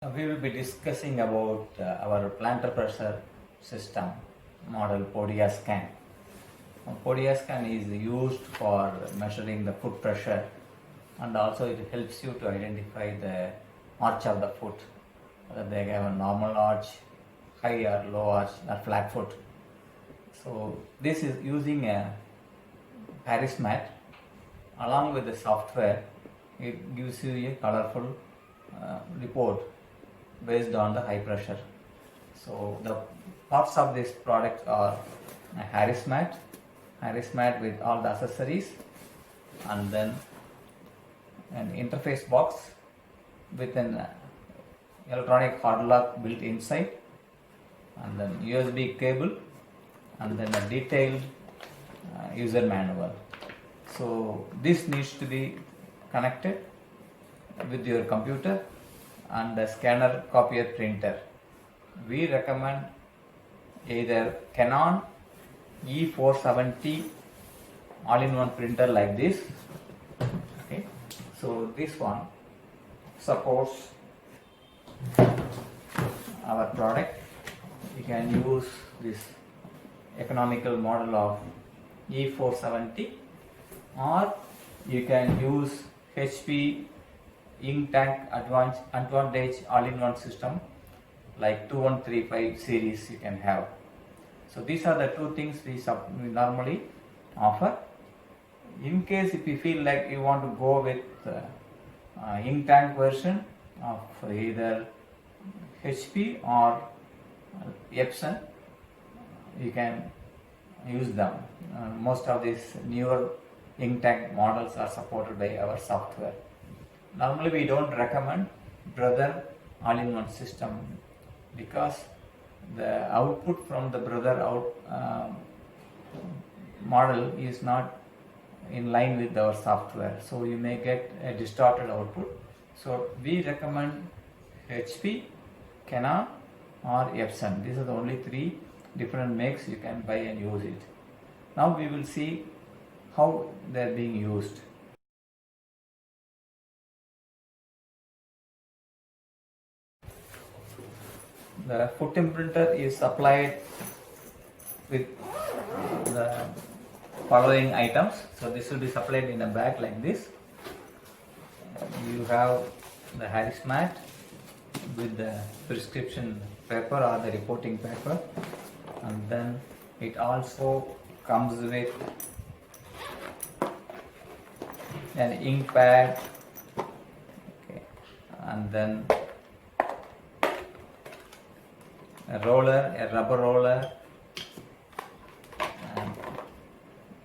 We will be discussing about our plantar pressure system model PodiaScan. PodiaScan is used for measuring the foot pressure, and also it helps you to identify the arch of the foot, whether they have a normal arch, high or low arch or flat foot. So this is using a Harris mat along with the software. It gives you a colorful report based on the high pressure. So the parts of this product are a Harris mat with all the accessories, and then an interface box with an electronic hard lock built inside, and then USB cable, and then a detailed user manual. So this needs to be connected with your computer and a scanner copier printer. We recommend either Canon E470 all-in-one printer like this. Okay, so this one supports our product. You can use this economical model of E470, or you can use HP Ink Tank Advantage all-in-one system like 2135 series you can have. So these are the two things we normally offer. In case if you feel like you want to go with Ink Tank version of either HP or Epson, you can use them. Most of these newer Ink Tank models are supported by our software. Normally we don't recommend Brother all-in-one system because the output from the Brother model is not in line with our software, so you may get a distorted output. So we recommend HP, Canon or Epson. These are the only three different makes you can buy and use it. Now we will see how they are being used. The foot imprinter is applied with the following items. So this will be supplied in a bag like this. You have the Harris mat with the prescription paper or the reporting paper, and then it also comes with an ink pad, okay, and then a roller, a rubber roller, and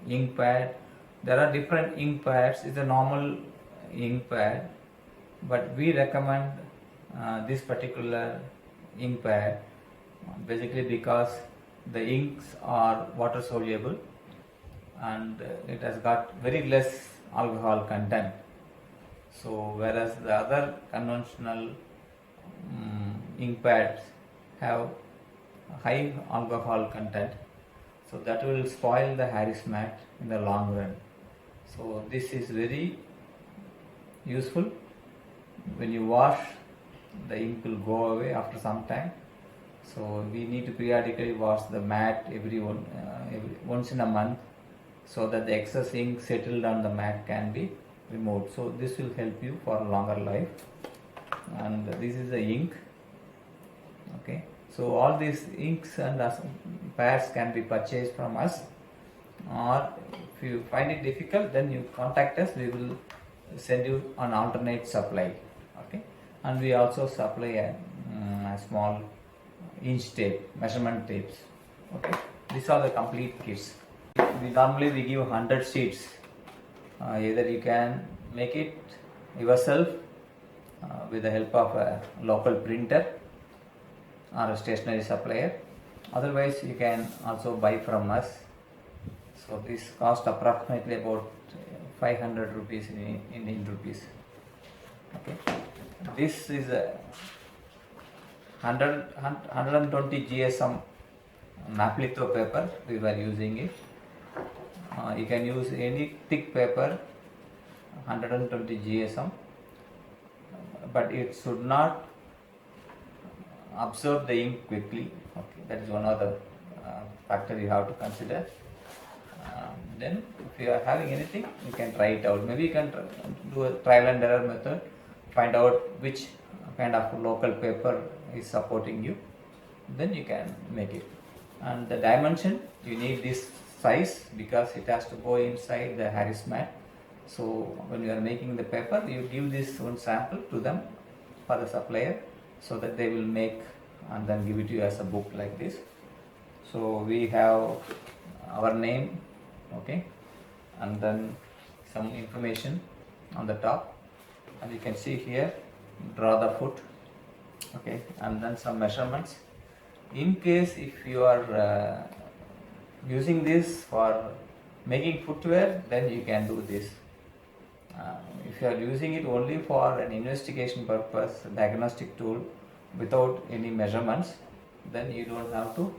ink pad. There are different ink pads. It's a normal ink pad, but we recommend this particular ink pad basically because the inks are water soluble and it has got very less alcohol content. So whereas the other conventional ink pads have high alcohol content, so that will spoil the Harris mat in the long run. So this is very useful. When you wash, the ink will go away after some time, so we need to periodically wash the mat every once in a month, so that the excess ink settled on the mat can be removed. So this will help you for a longer life. And this is the ink. Okay, so all these inks and pads can be purchased from us, or if you find it difficult, then you contact us. We will send you an alternate supply. Okay, and we also supply a small inch tape, measurement tapes. Okay, these are the complete kits. We normally give 100 sheets. Either you can make it yourself with the help of a local printer or a stationery supplier. Otherwise you can also buy from us. So this cost approximately about 500 rupees in Indian rupees. Okay, this is a 120 GSM Maplitho paper. We were using it. You can use any thick paper, 120 GSM, but it should not absorb the ink quickly. Okay, that is one of the factor you have to consider. Then if you are having anything, you can try it out. Maybe you can do a trial and error method, find out which kind of local paper is supporting you, then you can make it. And the dimension, you need this size because it has to go inside the Harris mat. So when you are making the paper, you give this one sample to them for the supplier, so that they will make and then give it to you as a book like this. So we have our name, okay, and then some information on the top, and you can see here, draw the foot, okay, and then some measurements. In case if you are using this for making footwear, then you can do this. If you are using it only for an investigation purpose, diagnostic tool, without any measurements, then you don't have to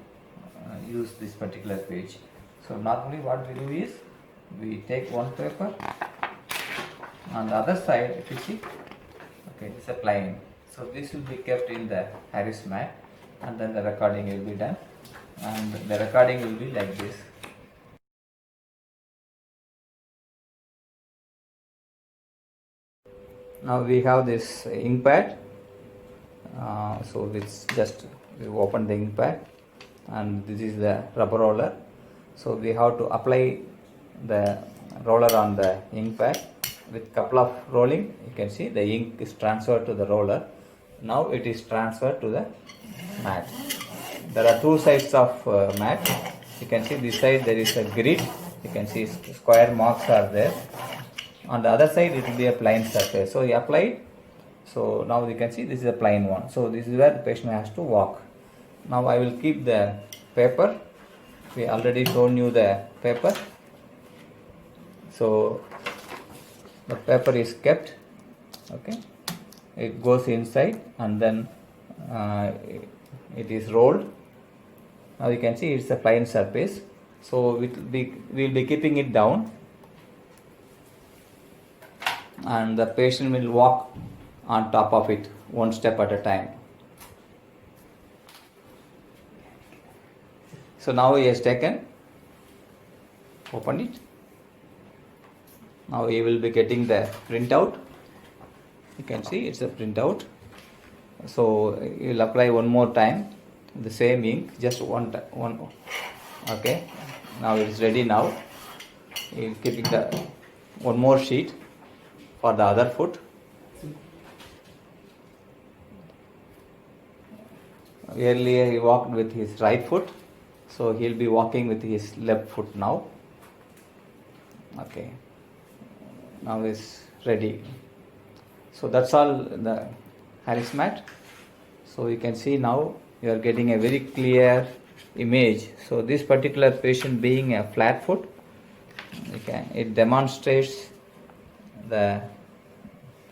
use this particular page. So normally what we do is, we take one paper, on the other side if you see, okay, it's a plain. So this will be kept in the Harris mat, and then the recording will be done, and the recording will be like this. Now we have this ink pad, so it's just, we open the ink pad, and this is the rubber roller. So we have to apply the roller on the ink pad. With couple of rolling, you can see the ink is transferred to the roller. Now it is transferred to the mat. There are two sides of mat. You can see this side there is a grid. You can see square marks are there. On the other side it will be a plain surface. So you apply it. So now you can see this is a plain one. So this is where the patient has to walk. Now I will keep the paper. We already shown you the paper. So the paper is kept, okay, it goes inside, and then it is rolled. Now you can see it's a plain surface. So we will be keeping it down, and the patient will walk on top of it one step at a time. So now he has taken, open it. Now he will be getting the printout. You can see it's a printout. So you will apply one more time the same ink, just one. Okay. Now it is ready. Now he is keeping the one more sheet for the other foot. Earlier he walked with his right foot, so he will be walking with his left foot now. Okay. Now is ready. So that's all the Harris mat. So you can see now you are getting a very clear image. So this particular patient being a flat foot, it demonstrates the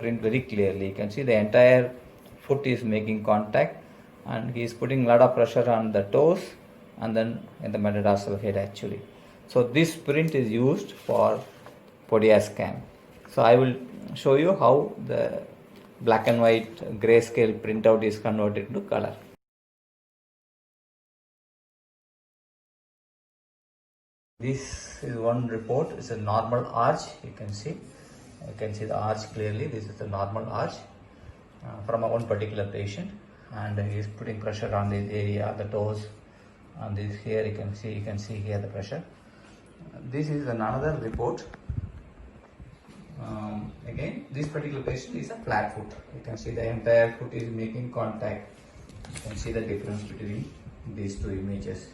print very clearly. You can see the entire foot is making contact, and he is putting a lot of pressure on the toes and then in the metatarsal head actually. So this print is used for Podia scan. So I will show you how the black and white grayscale printout is converted to color. This is one report. It's a normal arch. You can see the arch clearly. This is the normal arch from one particular patient, and he is putting pressure on this area, the toes, and this here you can see here the pressure. This is another report. Again, this particular patient is a flat foot. You can see the entire foot is making contact. You can see the difference between these two images.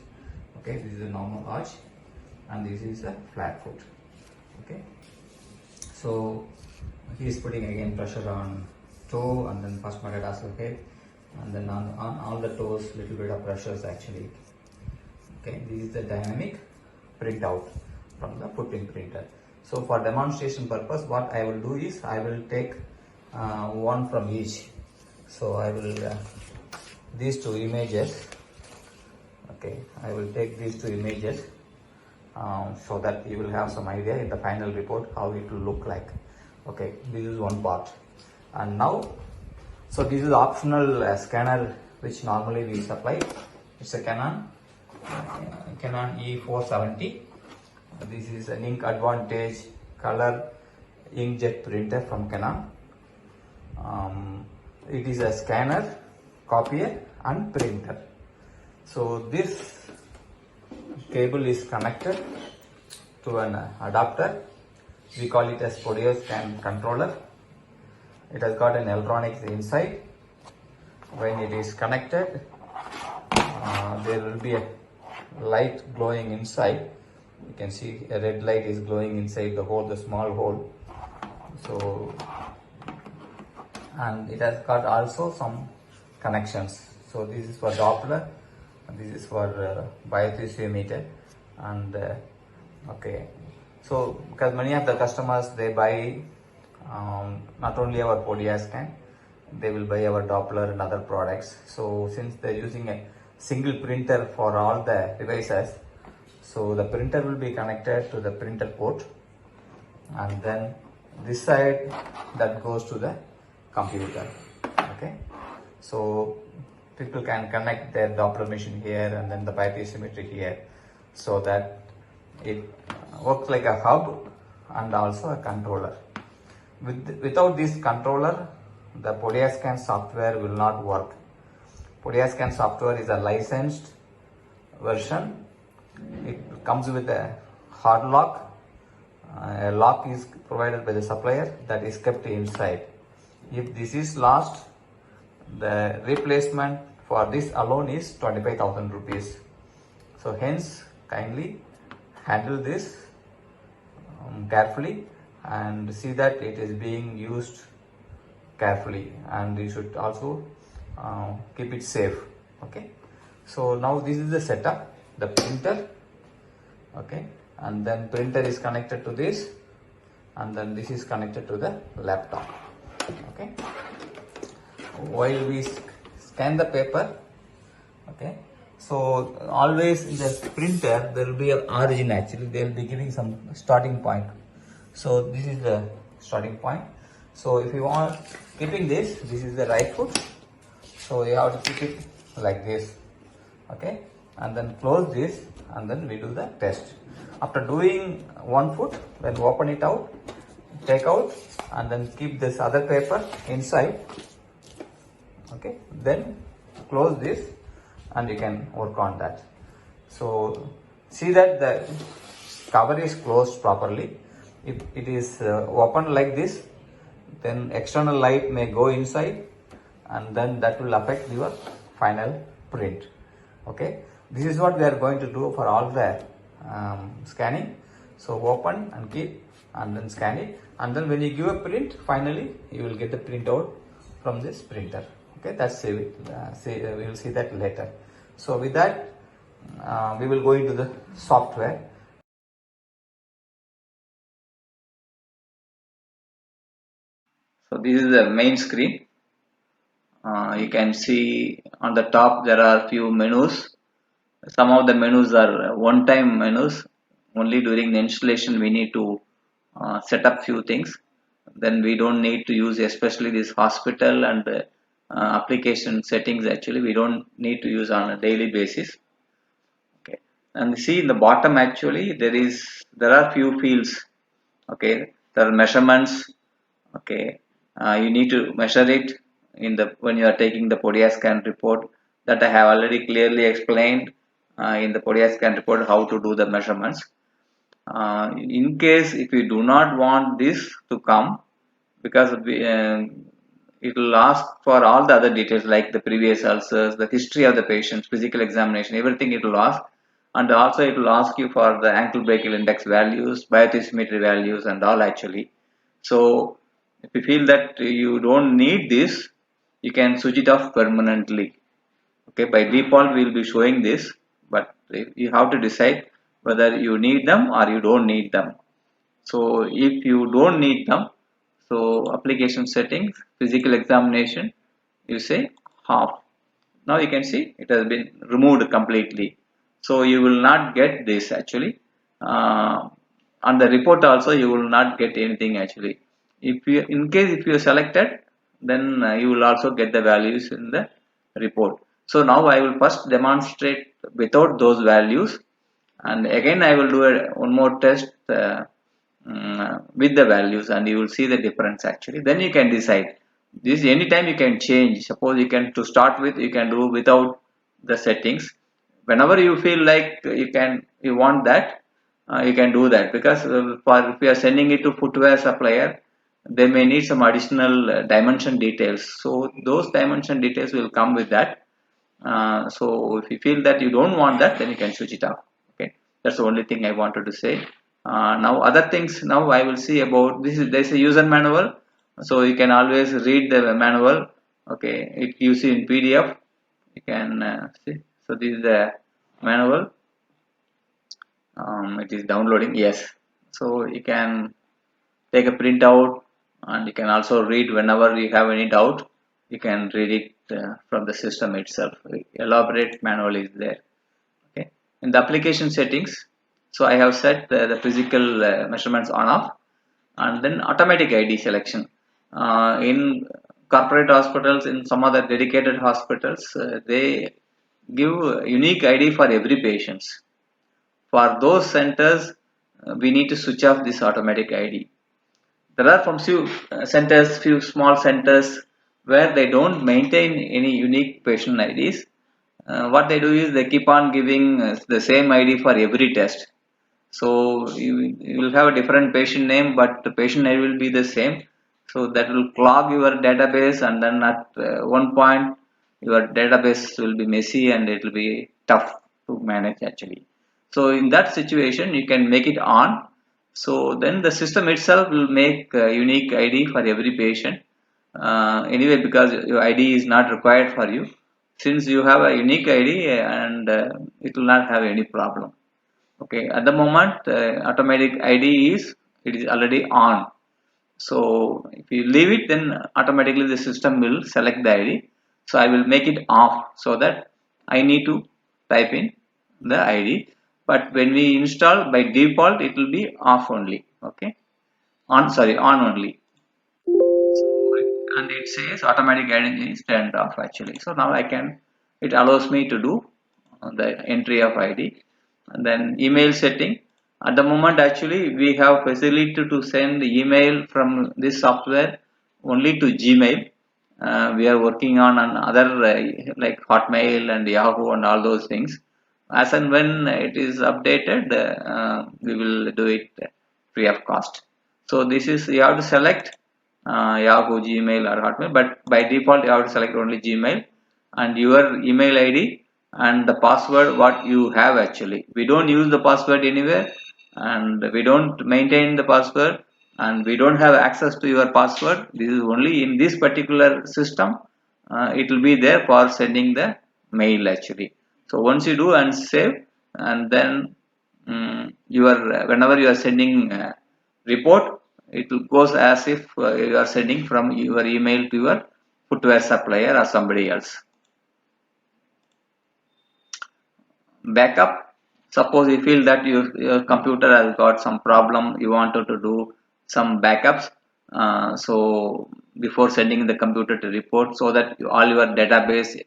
Okay, this is a normal arch, and this is a flat foot. Okay, so he is putting again pressure on toe, and then first metatarsal head, and then on all the toes, little bit of pressures actually. Okay, this is the dynamic printout from the footprint printer. So for demonstration purpose, what I will do is I will take one from each. So I will these two images. Okay, I will take these two images so that you will have some idea in the final report how it will look like. Okay, this is one part, and now so this is optional scanner which normally we supply. It's a Canon E470. This is an Ink Advantage color inkjet printer from Canon. It is a scanner, copier and printer. So this cable is connected to an adapter. We call it as PodioScan controller. It has got an electronics inside. When it is connected, there will be a light glowing inside. You can see a red light is glowing inside the hole, the small hole. So, and it has got also some connections. So this is for Doppler, and this is for biothesiometer, and okay. So because many of the customers, they buy not only our PodioScan, they will buy our Doppler and other products. So since they're using a single printer for all the devices, so the printer will be connected to the printer port, and then this side that goes to the computer. Okay, so people can connect their Doppler machine here and then the biothesiometer here, so that it works like a hub and also a controller. Without this controller, the PodioScan software will not work. PodioScan software is a licensed version. It comes with a hard lock. A lock is provided by the supplier that is kept inside. If this is lost, the replacement for this alone is 25,000 rupees. So hence, kindly handle this carefully and see that it is being used carefully, and you should also keep it safe. Okay, so now this is the setup, the printer. Okay, and then printer is connected to this, and then this is connected to the laptop. Okay, while we scan the paper, okay, so always in the printer there will be an origin. Actually they will be giving some starting point. So this is the starting point. So if you want keeping this is the right foot, so you have to keep it like this. Okay, and then close this, and then we do the test. After doing one foot, then open it out, take out, and then keep this other paper inside. Okay, then close this and you can work on that. So see that the cover is closed properly. If it is open like this, then external light may go inside, and then that will affect your final print. Okay, this is what we are going to do for all the scanning. So open and keep, and then scan it, and then when you give a print, finally you will get the printout from this printer. Okay, that's it. We will see that later. So with that, we will go into the software. So this is the main screen. You can see on the top there are few menus. Some of the menus are one-time menus. Only during the installation we need to set up few things. Then we don't need to use, especially this hospital and application settings. Actually, we don't need to use on a daily basis. Okay, and see in the bottom actually there are few fields. Okay, there are measurements. Okay, you need to measure it in the when you are taking the PodioScan report, that I have already clearly explained in the PodioScan report how to do the measurements. In case if you do not want this to come, because it will ask for all the other details like the previous ulcers, the history of the patient, physical examination, everything it will ask, and also it will ask you for the ankle brachial index values, biothesiometry values, and all actually. So if you feel that you don't need this, you can switch it off permanently. Okay, by default we will be showing this, but you have to decide whether you need them or you don't need them. So if you don't need them, so application settings, physical examination, you say half. Now you can see it has been removed completely. So you will not get this actually. On the report also you will not get anything actually. If you, in case if you are selected, then you will also get the values in the report. So now I will first demonstrate without those values, and again I will do one more test with the values, and you will see the difference actually. Then you can decide. This anytime you can change. Suppose you can, to start with, you can do without the settings. Whenever you feel like you want that, you can do that, because for if you are sending it to footwear supplier, they may need some additional dimension details. So those dimension details will come with that. So if you feel that you don't want that, then you can switch it off. Okay, that's the only thing I wanted to say. Now other things, now I will see about this. There's a user manual, so you can always read the manual. Okay, it gives you in PDF. You can see. So this is the manual. It is downloading. Yes, so you can take a printout, and you can also read whenever you have any doubt. You can read it from the system itself. Elaborate manual is there. Okay, in the application settings, so I have set the physical measurements on off, and then automatic ID selection. In corporate hospitals, in some other dedicated hospitals, they give unique ID for every patient. For those centers, we need to switch off this automatic ID. There are from few centers, few small centers where they don't maintain any unique patient IDs. What they do is they keep on giving the same ID for every test. So you will have a different patient name, but the patient ID will be the same. So that will clog your database, and then at one point your database will be messy and it will be tough to manage actually. So in that situation, you can make it on. So then the system itself will make a unique ID for every patient. Anyway, because your ID is not required for you, since you have a unique ID, and it will not have any problem. Okay, at the moment automatic id is, it is already on. So if you leave it, then automatically the system will select the id. So I will make it off, so that I need to type in the id. But when we install, by default it will be off only. Okay, on, sorry, on only. So, and it says automatic guidance is turned off actually. So now I can, it allows me to do the entry of id. And then email setting, at the moment actually we have facility to send email from this software only to Gmail. We are working on other like Hotmail and Yahoo and all those things. As and when it is updated, we will do it free of cost. So this is, you have to select Yahoo, Gmail or Hotmail, but by default you have to select only Gmail, and your email ID and the password what you have actually. We don't use the password anywhere, and we don't maintain the password, and we don't have access to your password. This is only in this particular system. It will be there for sending the mail actually. So once you do and save, and then your whenever you are sending report, it goes as if you are sending from your email to your footwear supplier or somebody else. Backup, suppose you feel that your computer has got some problem, you wanted to do some backups, so before sending the computer to report, so that all your database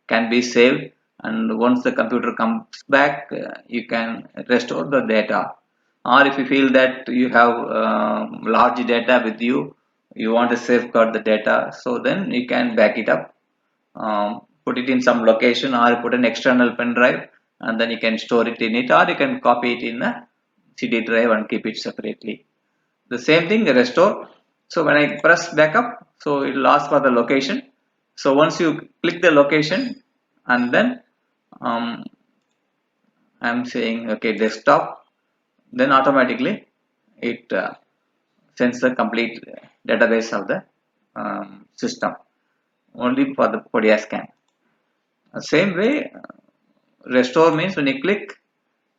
can be saved, and once the computer comes back, you can restore the data. Or if you feel that you have large data with you, you want to safeguard the data, so then you can back it up, put it in some location, or put an external pen drive, and then you can store it in it, or you can copy it in a CD drive and keep it separately. The same thing, restore. So when I press backup, so it will ask for the location. So once you click the location, and then I'm saying okay desktop, then automatically it sends the complete database of the system only for the Podia scan. Same way, restore means when you click,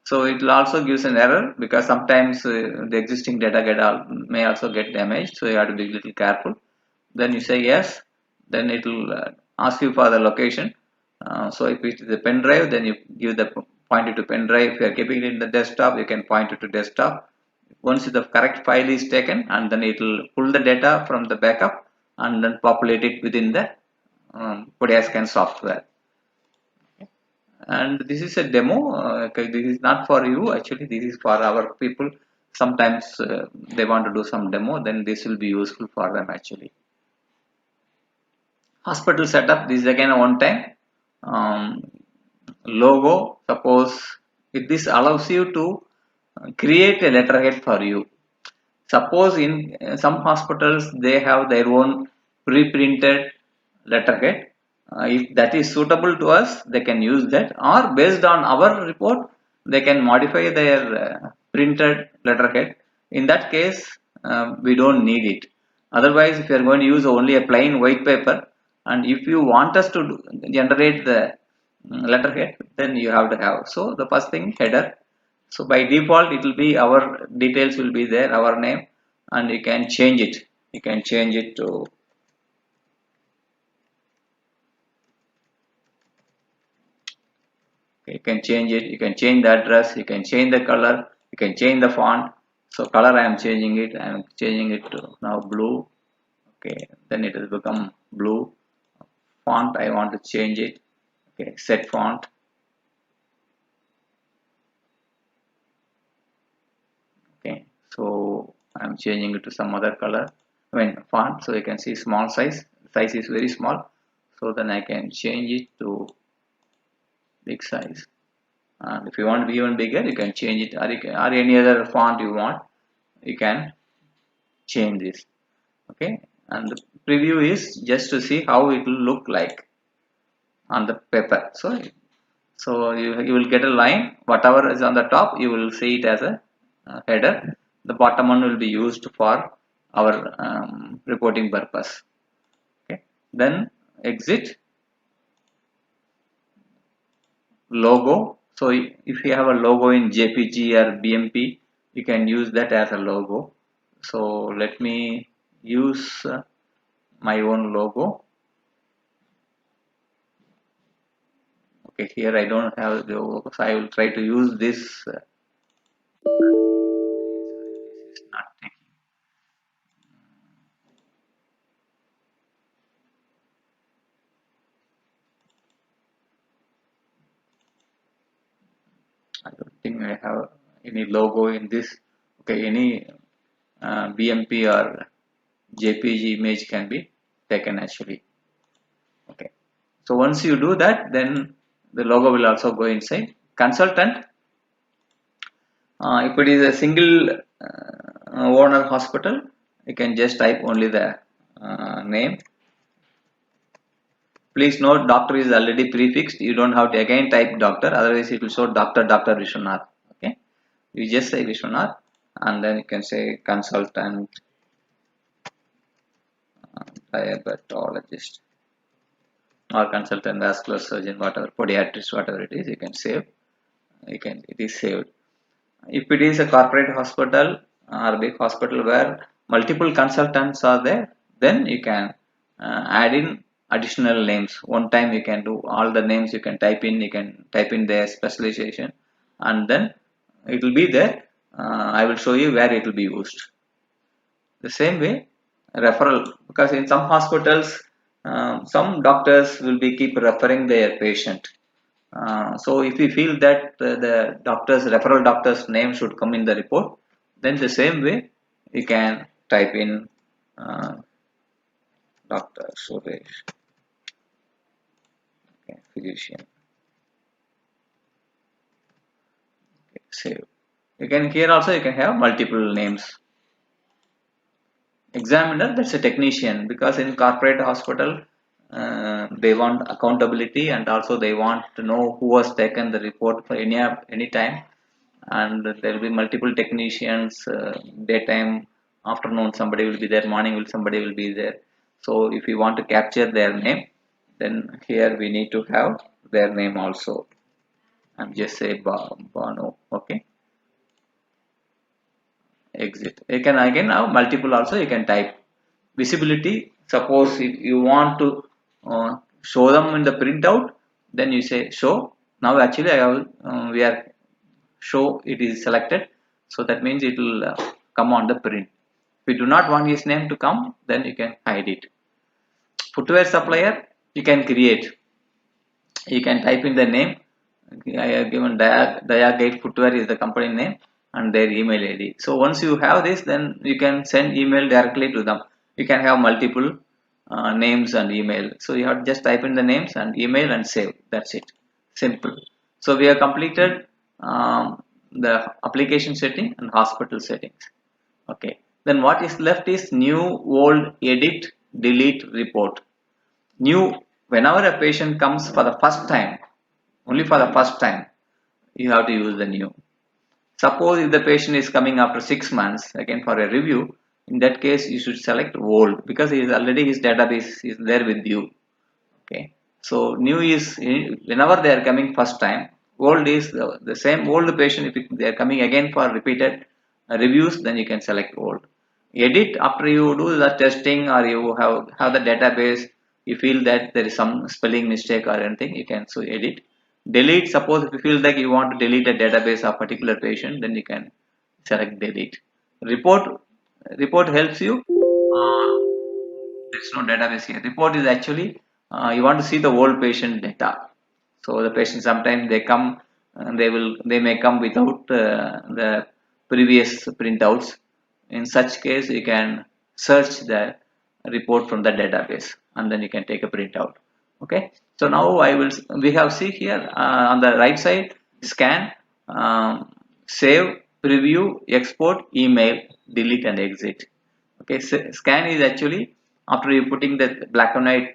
so it will also gives an error, because sometimes the existing data may also get damaged, so you have to be a little careful. Then you say yes, then it will ask you for the location. So if it is a pen drive, then you give the pointer to pen drive. If you are keeping it in the desktop, you can point it to desktop. Once the correct file is taken, and then it will pull the data from the backup and then populate it within the Podia scan software. and this is a demo. Okay, this is not for you, actually this is for our people. Sometimes they want to do some demo, then this will be useful for them actually. Hospital setup, this is again a one time. Logo, suppose if this allows you to create a letterhead for you. Suppose in some hospitals they have their own pre-printed letterhead. If that is suitable to us, they can use that, or based on our report they can modify their printed letterhead. In that case we don't need it. Otherwise, if you are going to use only a plain white paper, and if you want us to generate the letterhead, then you have to have. So the first thing, header. So by default it will be our details will be there, our name, and you can change it. You can change it to, you can change it, you can change the address, you can change the color, you can change the font. So color I am changing it, I am changing it to now blue. Okay, then it will become blue. Font I want to change it. Okay, set font. Okay, so I'm changing it to some other color, I mean font. So you can see small size is very small, so then I can change it to big size. And if you want to be even bigger, you can change it, or, or any other font you want, you can change this. Okay, and the preview is just to see how it will look like on the paper. So you will get a line, whatever is on the top you will see it as a header. The bottom one will be used for our reporting purpose. Okay, then exit. Logo. So if you have a logo in JPG or BMP, you can use that as a logo. So let me use my own logo. Okay, here I don't have the logo, so I will try to use this. This is not taking. I don't think I have any logo in this. Okay, any BMP or JPG image can be taken actually. Okay, so once you do that, then the logo will also go inside. Consultant. If it is a single owner hospital, you can just type only the name. Please note, doctor is already prefixed. You don't have to again type doctor, otherwise it will show Dr. Vishwanath. Okay, you just say Vishwanath, and then you can say consultant, diabetologist, or consultant vascular surgeon, whatever, podiatrist, whatever it is, you can save. It is saved. If it is a corporate hospital or big hospital where multiple consultants are there, then you can add in additional names. One time you can do all the names, you can type in their specialization, and then it will be there. I will show you where it will be used. The same way, referral, because in some hospitals some doctors will be keep referring their patient. So if we feel that the referral doctor's name should come in the report, then the same way we can type in Dr. Suresh, okay, physician. Okay, save. You can here also you can have multiple names. Examiner, that's a technician, because in corporate hospital they want accountability, and also they want to know who has taken the report for any time. And there will be multiple technicians, daytime, afternoon somebody will be there, morning will somebody will be there. So if you want to capture their name, then here we need to have their name also. I'm just say Bano. Okay, exit. You can again have multiple also, you can type. Visibility, suppose if you want to show them in the printout, then you say show. Now actually I have we are show, it is selected, so that means it will come on the print. If you do not want his name to come, then you can hide it. Footwear supplier, you can create, you can type in the name, Okay, I have given Diagate Footwear is the company name and their email ID. So once you have this, then you can send email directly to them. You can have multiple names and email. So you have to just type in the names and email and save. That's it. Simple. So we have completed the application setting and hospital settings. Okay. Then what is left is new, old, edit, delete, report. New, whenever a patient comes for the first time, only for the first time, you have to use the new. Suppose if the patient is coming after 6 months again for a review, in that case you should select old because he is already his database is there with you. Okay, so new is whenever they are coming first time. Old is the same old patient. If they are coming again for repeated reviews, then you can select old. Edit after you do the testing or you have the database. You feel that there is some spelling mistake or anything, you can so edit. Delete. Suppose if you feel like you want to delete a database of particular patient, then you can select delete. Report helps you. There is no database here. Report is actually you want to see the old patient data. So the patient sometimes they come and they may come without the previous printouts. In such case, you can search the report from the database and then you can take a printout. Okay. So now we have see here on the right side scan, save, preview, export, email, delete and exit. Okay, scan is actually after you putting the black and white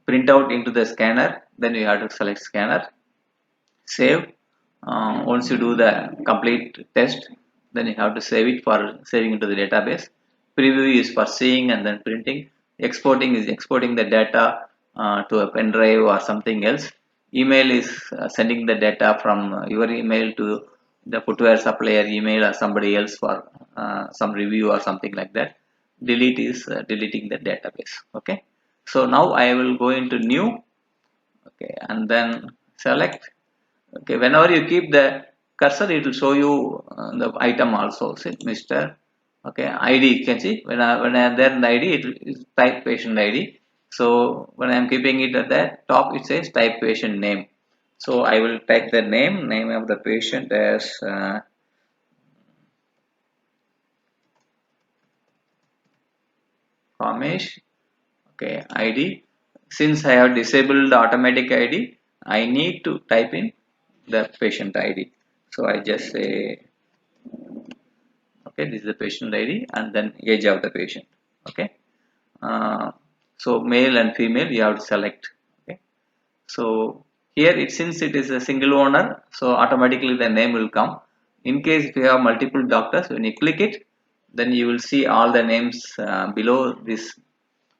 printout into the scanner, then you have to select scanner, save. Once you do the complete test, then you have to save it for saving into the database. Preview is for seeing and then printing. Exporting is exporting the data to a pen drive or something else. Email is sending the data from your email to the footwear supplier email or somebody else for some review or something like that. Delete is deleting the database. Okay, so now I will go into new. Okay, and then select. Okay, whenever you keep the cursor, it will show you the item also. See, Mr. Okay, ID. You can see when I am there in the ID, it is type patient ID. So when I am keeping it at the top, it says type patient name. So I will type the name of the patient as Kamesh. Okay, ID. Since I have disabled the automatic ID, I need to type in the patient ID. So I just say, okay, this is the patient ID and then age of the patient. Okay, so male and female you have to select. Okay, so here since it is a single owner, so automatically the name will come. In case if you have multiple doctors, when you click it, then you will see all the names below this,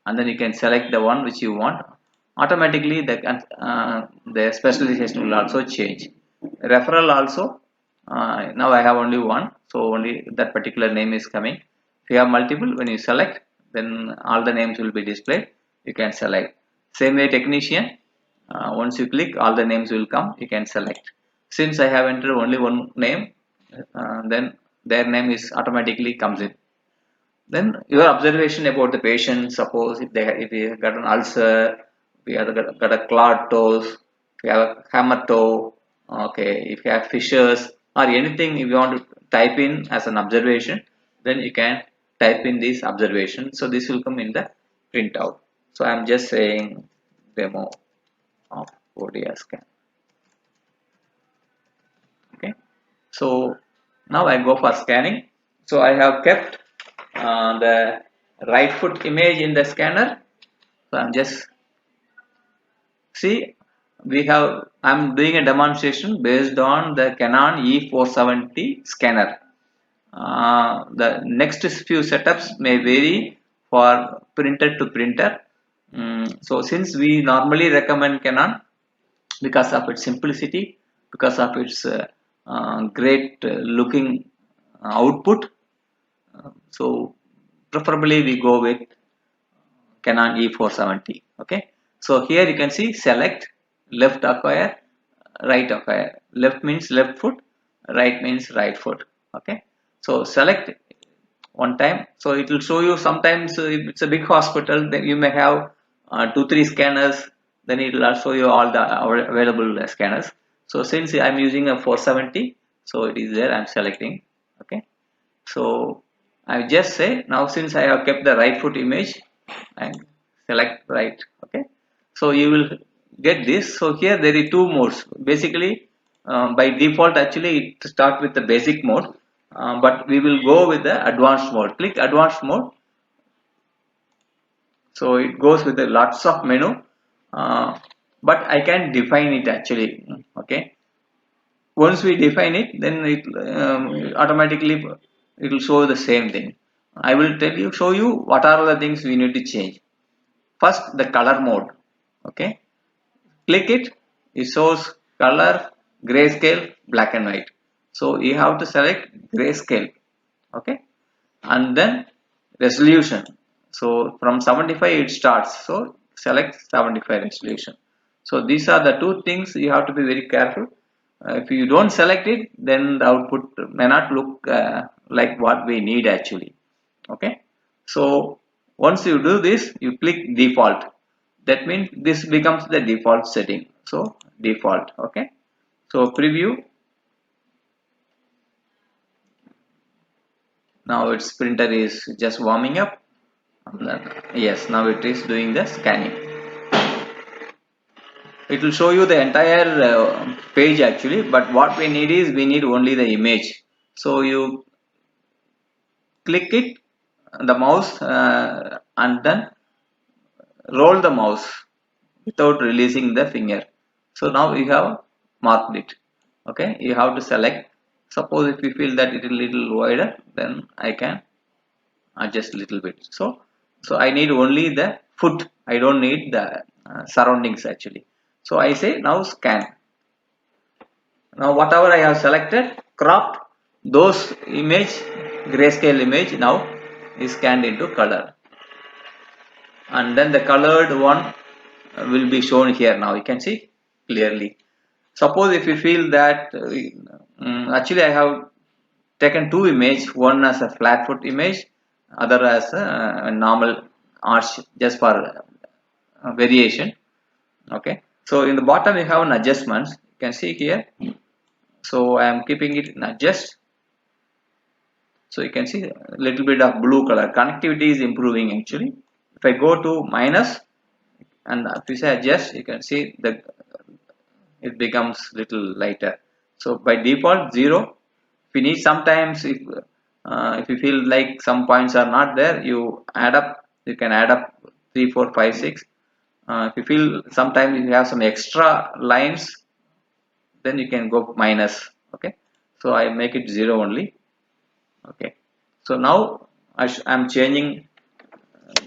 and then you can select the one which you want. Automatically the specialization will also change. Referral also, now I have only one, so only that particular name is coming. If you have multiple, when you select, then all the names will be displayed. You can select. Same way technician, once you click, all the names will come. You can select. Since I have entered only one name, then their name is automatically comes in. Then your observation about the patient, suppose if you got an ulcer, if you have got a clogged toes, if you have a hammer toe, okay, if you have fissures or anything, if you want to type in as an observation, then you can type in this observation. So this will come in the printout. So I'm just saying demo of ODI scan. Okay, so now I go for scanning. So I have kept the right foot image in the scanner. So I'm just see, I'm doing a demonstration based on the Canon E470 scanner. The next few setups may vary for printer to printer. So since we normally recommend Canon because of its simplicity, because of its great looking output, so preferably we go with Canon E470. Okay, so here you can see select, left acquire, right acquire. Left means left foot, right means right foot. Okay, so select one time, so it will show you. Sometimes if it's a big hospital, then you may have 2-3 scanners then it will also show you all the available scanners. So since I'm using a 470, so it is there, I'm selecting. Okay, so I just say now, since I have kept the right foot image and select right. Okay, so you will get this. So here there is two modes basically. By default actually it start with the basic mode, but we will go with the advanced mode. Click advanced mode, so it goes with a lots of menu, uh, but I can define it actually. Okay, once we define it, then it automatically it will show the same thing. I will show you what are the things we need to change. First, the color mode. Okay, click it, it shows color, grayscale, black and white. So you have to select grayscale. Okay, and then resolution. So from 75 it starts, so select 75 resolution. So these are the two things you have to be very careful. If you don't select it, then the output may not look like what we need actually. Okay, so once you do this, you click default. That means this becomes the default setting. So default. Okay, so preview. Now its printer is just warming up. Yes, now it is doing the scanning. It will show you the entire page actually, but what we need is we need only the image. So you click it, the mouse, and then roll the mouse without releasing the finger. So now you have marked it. Okay, you have to select. Suppose if you feel that it is a little wider, then I can adjust a little bit. So I need only the foot, I don't need the surroundings actually. So I say now scan. Now whatever I have selected, cropped, those image, grayscale image now is scanned into color, and then the colored one will be shown here. Now you can see clearly. Suppose if you feel that actually I have taken two image, one as a flat foot image, other as a normal arch, just for variation. Okay, so in the bottom we have an adjustments, you can see here. So I am keeping it in adjust. So you can see a little bit of blue color, connectivity is improving actually. If I go to minus and if you say adjust, you can see that it becomes little lighter. So by default 0. If you need, sometimes if you feel like some points are not there, you add up, you can add up 3 4 5 6. If you feel sometimes you have some extra lines, then you can go minus. Okay, so I make it 0 only. Okay, so now I'm changing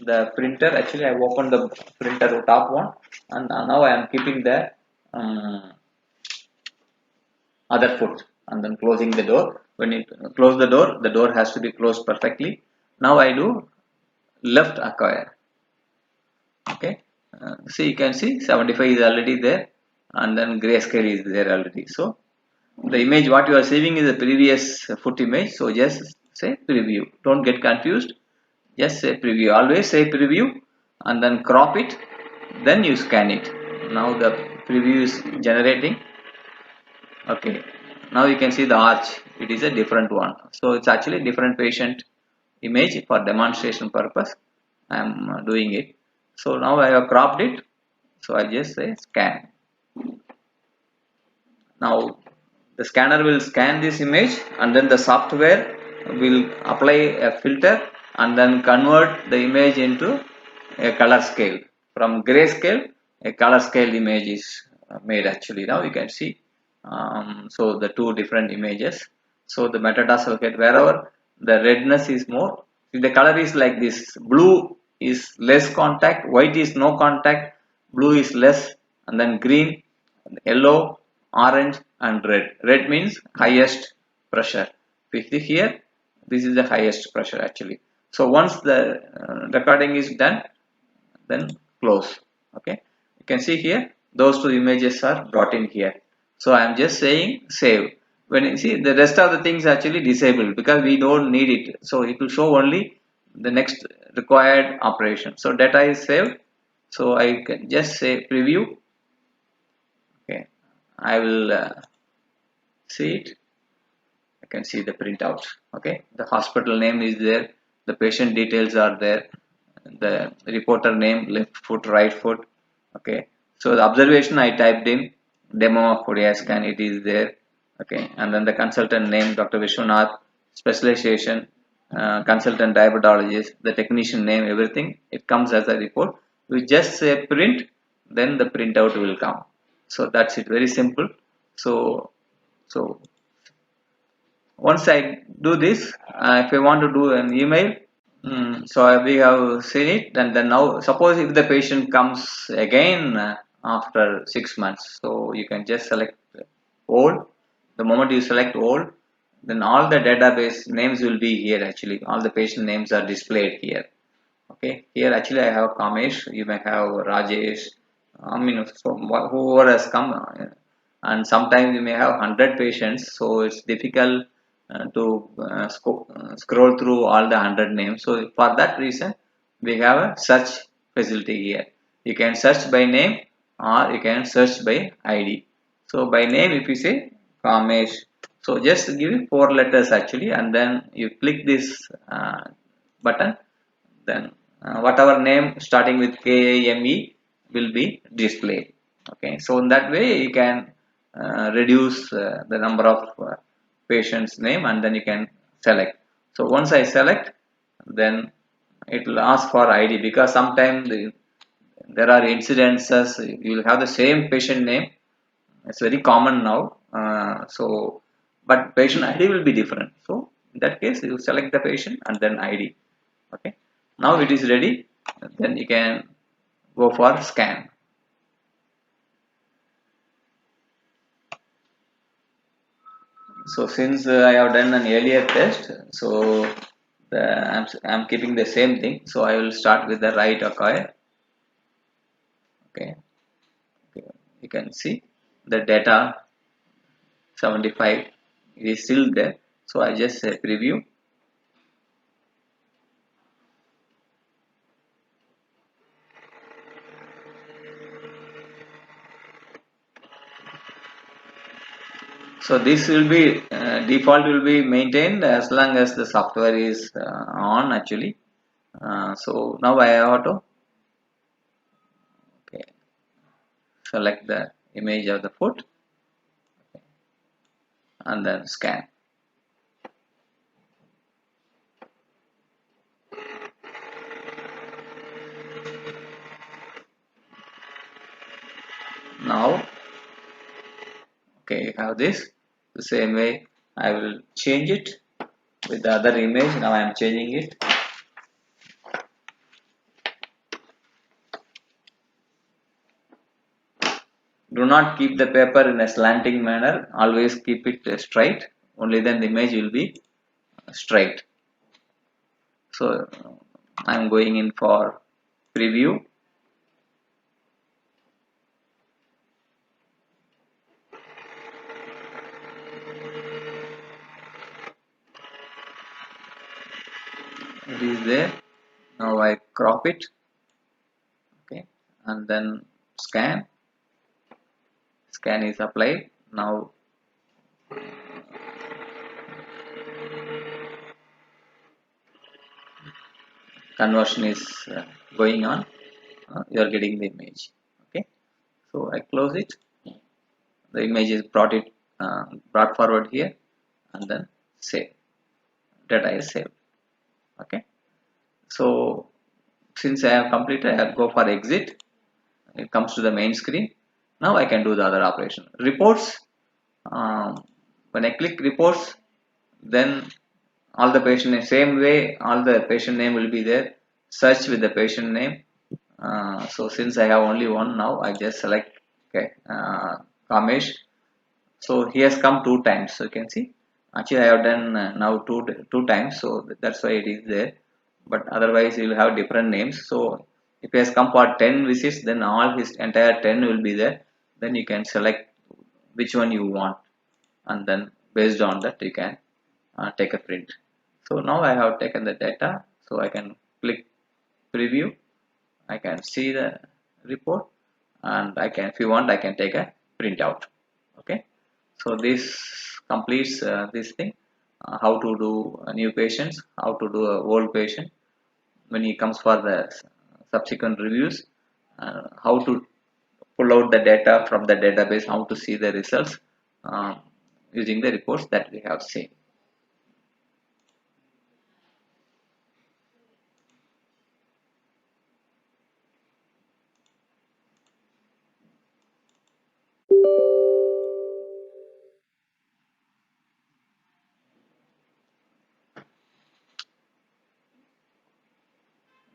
the printer. Actually I opened the printer top one, and now I am keeping the um, other foot, and then closing the door. When you close the door has to be closed perfectly. Now I do left acquire. Okay, see, you can see 75 is already there, and then grayscale is there already. So the image what you are saving is the previous foot image. So just say preview, don't get confused, just say preview, always say preview, and then crop it, then you scan it. Now the preview is generating. Okay, now you can see the arch, it is a different one. So it's actually different patient image. For demonstration purpose I am doing it. So now I have cropped it, so I just say scan. Now the scanner will scan this image, and then the software will apply a filter and then convert the image into a color scale. From grayscale, a color scale image is made actually. Now you can see, so the two different images. So the metadata will get wherever the redness is more. If the color is like this, blue is less contact, white is no contact, blue is less, and then green, yellow, orange, and red. Red means highest pressure. If you see here, this is the highest pressure actually. So once the recording is done, then close. Okay, you can see here those two images are brought in here. So I am just saying save. When you see, the rest of the things actually disabled because we don't need it, so it will show only the next required operation. So data is saved. So I can just say preview. Okay, I will see it. I can see the printout. Okay, the hospital name is there, the patient details are there, the reporter name, left foot, right foot. Okay, so the observation I typed in demo of Fourier scan, it is there. Okay, and then the consultant name Dr. Vishwanath, specialization, consultant diabetologist, the technician name, everything it comes as a report. We just say print, then the printout will come. So that's it, very simple. So once I do this, if I want to do an email, so we have seen it, and then now suppose if the patient comes again after 6 months, so you can just select old. The moment you select old, then all the database names will be here. Actually, all the patient names are displayed here. Okay, here actually I have Kamesh, you may have Rajesh, I mean, so whoever has come, and sometimes you may have 100 patients, so it's difficult to scroll through all the 100 names. So for that reason, we have a search facility here. You can search by name or you can search by ID. So by name, if you say Kamesh, so just give it 4 letters actually, and then you click this button, then whatever name starting with KAME will be displayed. Okay, so in that way you can reduce the number of patients name, and then you can select. So once I select, then it will ask for ID, because sometimes there are incidences you will have the same patient name. It's very common now. But patient ID will be different. So in that case, you select the patient and then ID. Okay. Now it is ready. Then you can go for scan. So since I have done an earlier test, so I'm keeping the same thing. So I will start with the right acquire. Okay. Okay. You can see the data 75 is still there. So I just say preview. So this will be default will be maintained as long as the software is on actually. So now I have to okay, select the image of the foot and then scan. Now okay, you have this the same way. I will change it with the other image. Now I am changing it. Do not keep the paper in a slanting manner. Always keep it straight. Only then the image will be straight. So I am going in for preview. It is there. Now I crop it. Okay, and then scan. Scan is applied. Now conversion is going on. You are getting the image. Okay, so I close it. The image is brought forward here, and then save. Data is saved. Okay, so since I have completed, I have go for exit. It comes to the main screen. Now I can do the other operation. Reports. um, when I click reports, then all the patient name, same way all the patient name will be there. Search with the patient name. So since I have only one, now I just select okay, Kamesh. So he has come 2 times, so you can see actually I have done now two times, so that's why it is there. But otherwise you will have different names. So if he has come for 10 visits, then all his entire 10 will be there. Then you can select which one you want, and then based on that you can take a print. So now I have taken the data, so I can click preview. I can see the report, and if you want, I can take a printout. Okay, so this completes this thing, how to do new patients, how to do a old patient when he comes for the subsequent reviews, how to pull out the data from the database, how to see the results using the reports that we have seen.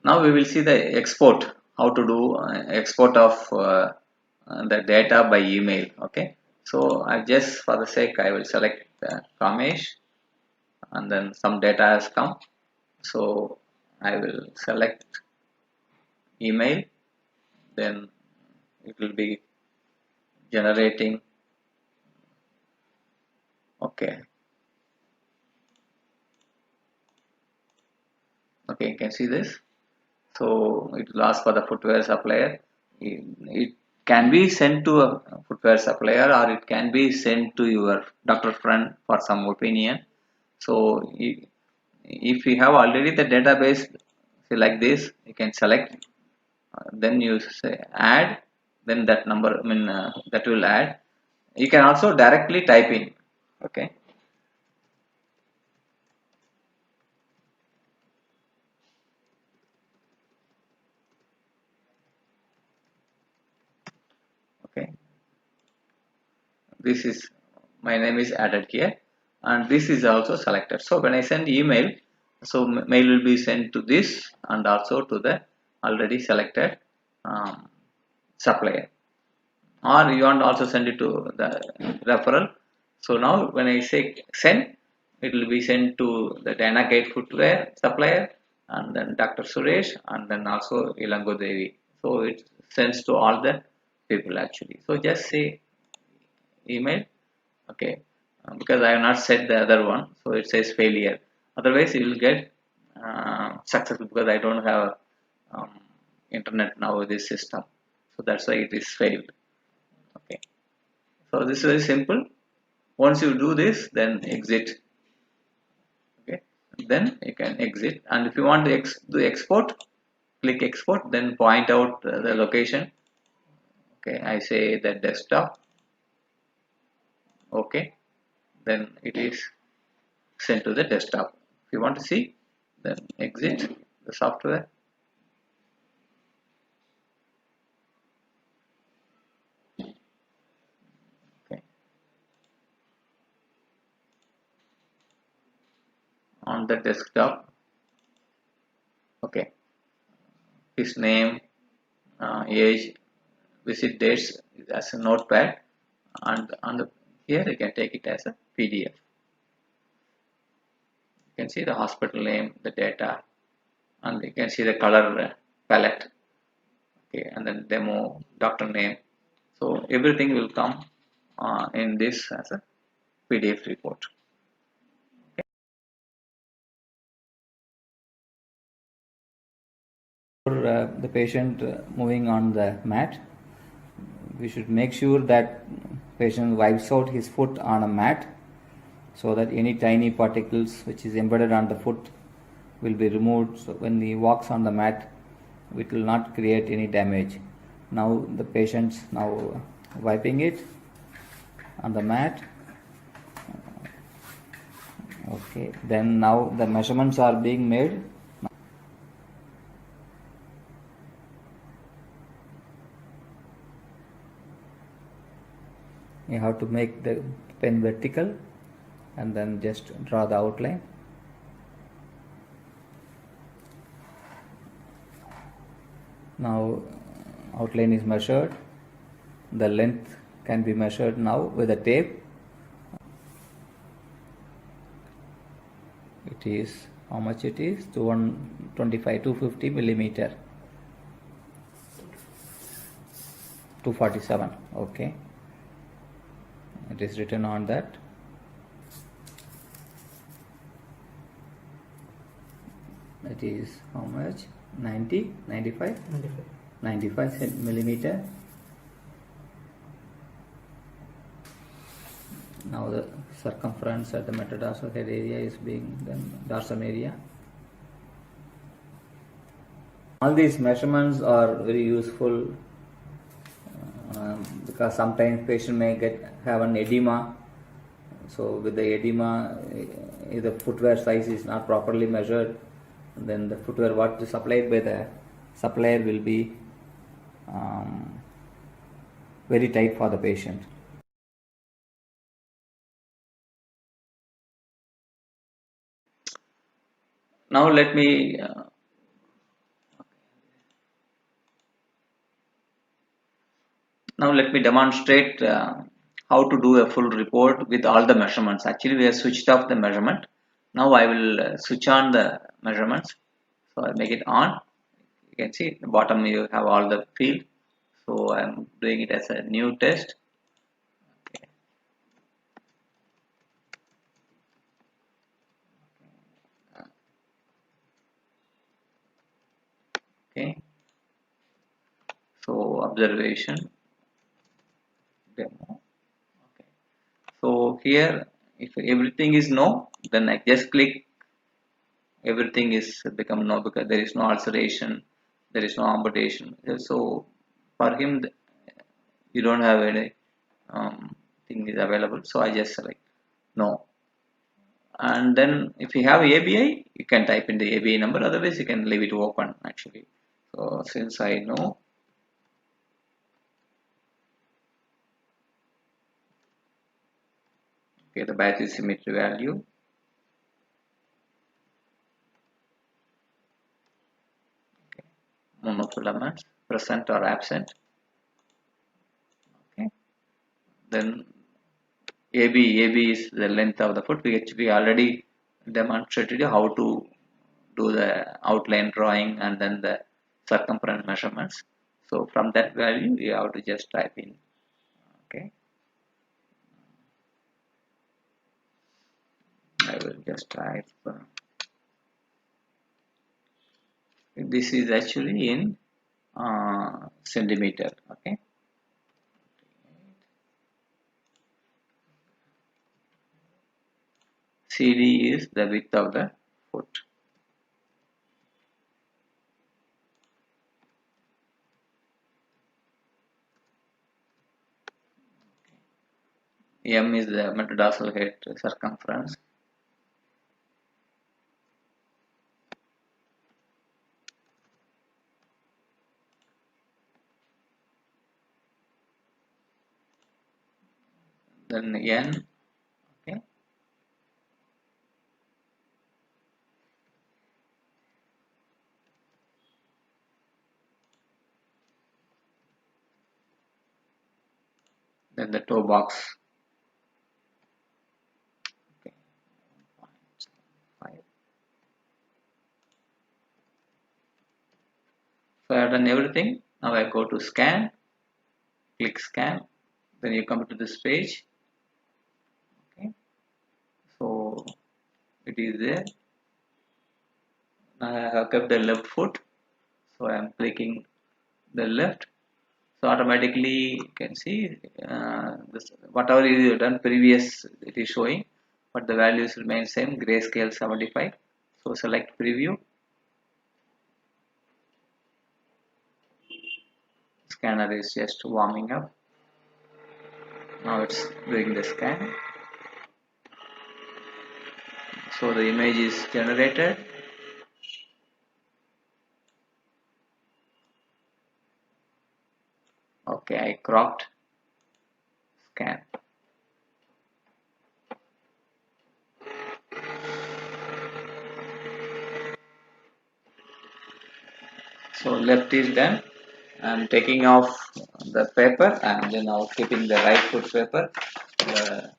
Now we will see the export, how to do export of the data by email. Okay, so I just for the sake I will select Kamesh, and then some data has come, so I will select email, then it will be generating. Okay, you can see this. So it will ask for the footwear supplier. It can be sent to a footwear supplier, or it can be sent to your doctor friend for some opinion. So if you have already the database, say like this, you can select, then you say add, then that number, that will add. You can also directly type in. Okay, okay, this is, my name is added here, and this is also selected. So when I send email, so mail will be sent to this and also to the already selected supplier, or you want to also send it to the referral. So now when I say send, it will be sent to the Dynagate footwear supplier, and then Dr. Suresh, and then also Ilango Devi. So it sends to all the people actually. So just say email. Okay, because I have not set the other one, so it says failure. Otherwise you will get successful, because I don't have um, internet now with this system, so that's why it is failed. Okay, so this is very simple. Once you do this, then exit. Okay, then you can exit, and if you want to do export, click export, then point out the location. Okay, I say the desktop. Okay, then it is sent to the desktop. If you want to see, then exit the software. Okay, on the desktop. Okay, his name, age, visit dates as a notepad, and on the here you can take it as a PDF. You can see the hospital name, the data, and you can see the color palette. Okay, and then demo, doctor name. So everything will come in this as a PDF report. For the patient moving on the mat, we should make sure that patient wipes out his foot on a mat, so that any tiny particles which is embedded on the foot will be removed. So when he walks on the mat, it will not create any damage. Now the patient's now wiping it on the mat. Okay, then now the measurements are being made. You have to make the pen vertical and then just draw the outline. Now outline is measured. The length can be measured now with a tape. It is, how much it is? 225, 250 millimeter. 247. Okay. It is written on that. It is how much? 90, 95? 95. 95 millimeter. Now the circumference at the metatarsal head area is being then dorsum area. All these measurements are very useful because sometimes patient may have an edema. So with the edema, if the footwear size is not properly measured, then the footwear what is supplied by the supplier will be very tight for the patient. Now let me demonstrate how to do a full report with all the measurements. Actually, we have switched off the measurement. Now I will switch on the measurements. So I make it on. You can see at the bottom you have all the field. So I am doing it as a new test. Okay. So observation demo. Okay. So here, if everything is no, then I just click. Everything is become no because there is no ulceration, there is no amputation. So for him, you don't have any thing is available. So I just select no. And then if you have ABI, you can type in the ABI number. Otherwise, you can leave it open actually. So since I know. Okay, the batch symmetry value. Okay. Monofilaments present or absent. Okay. Then AB is the length of the foot, which we already demonstrated how to do the outline drawing and then the circumference measurements. So from that value, you have to just type in. Okay. I will just type. This is actually in centimeter. Okay. CD is the width of the foot. M is the metatarsal head circumference. Then N. Okay. Then the toe box. Okay. 1.75. So I have done everything. Now I go to scan, click scan, then you come to this page. Okay. So it is there. Now I have kept the left foot. So I am clicking the left. So automatically you can see this, whatever you have done previous it is showing, but the values remain same, grayscale 75. So select preview. Scanner is just warming up. Now it's doing the scan. So the image is generated. Okay, I cropped scan. So left is done. I'm taking off the paper and then now keeping the right foot paper, the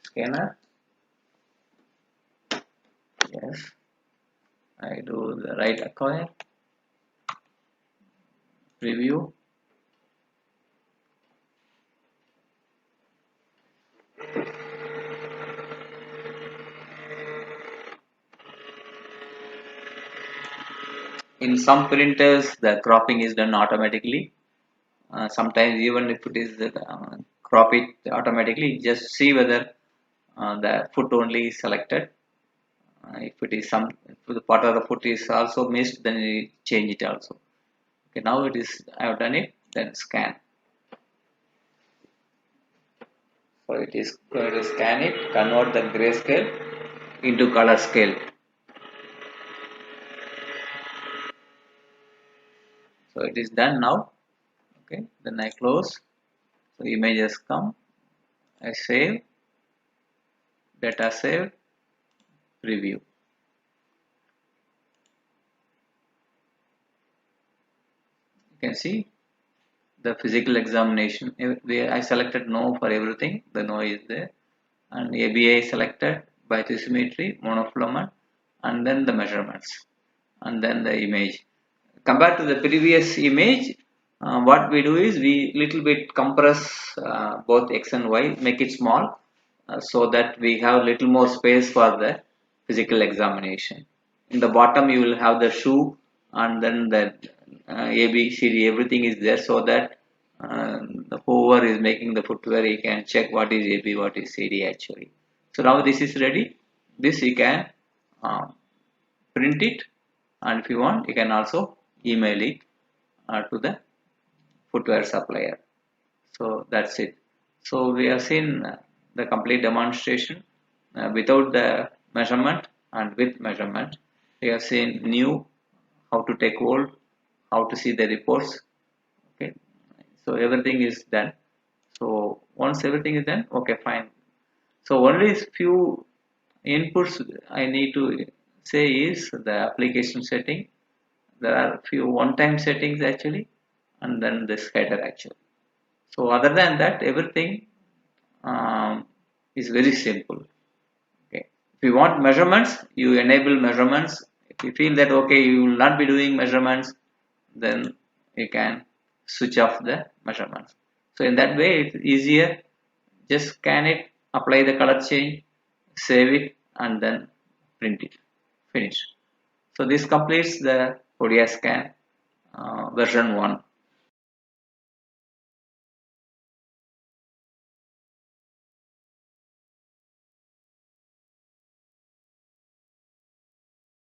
scanner. Yes, I do the right acquire, preview. in some printers the cropping is done automatically. Sometimes even if it is crop it automatically, just see whether the foot only is selected. If it is some, if the part of the foot is also missed, then we change it also. Okay, now it is, I have done it, then scan. So it is going to scan it, convert the grayscale into color scale. So it is done now. Okay, then I close. So images come, I save, data saved, preview. You can see the physical examination. I selected no for everything, the no is there, and ABI selected, bathymetry, monofilament, and then the measurements, and then the image. Compared to the previous image, what we do is we little bit compress both X and Y, make it small, so that we have little more space for the physical examination. In the bottom you will have the shoe, and then the A, B, C, D, everything is there, so that whoever is making the footwear, he can check what is A, B, what is C, D actually. So now this is ready. This you can print it, and if you want you can also email it to the footwear supplier. So that's it. So we have seen the complete demonstration without the measurement and with measurement. We have seen new, how to take hold, how to see the reports. Okay, so everything is done. So once everything is done, okay, fine. So only few inputs I need to say is the application setting. There are few one-time settings actually, and then this header actually. So other than that, everything is very simple. Okay, if you want measurements, you enable measurements. If you feel that okay, you will not be doing measurements, then you can switch off the measurements. So in that way it's easier. Just scan it, apply the color change, save it, and then print it. Finish. So this completes the ODI scan version 1.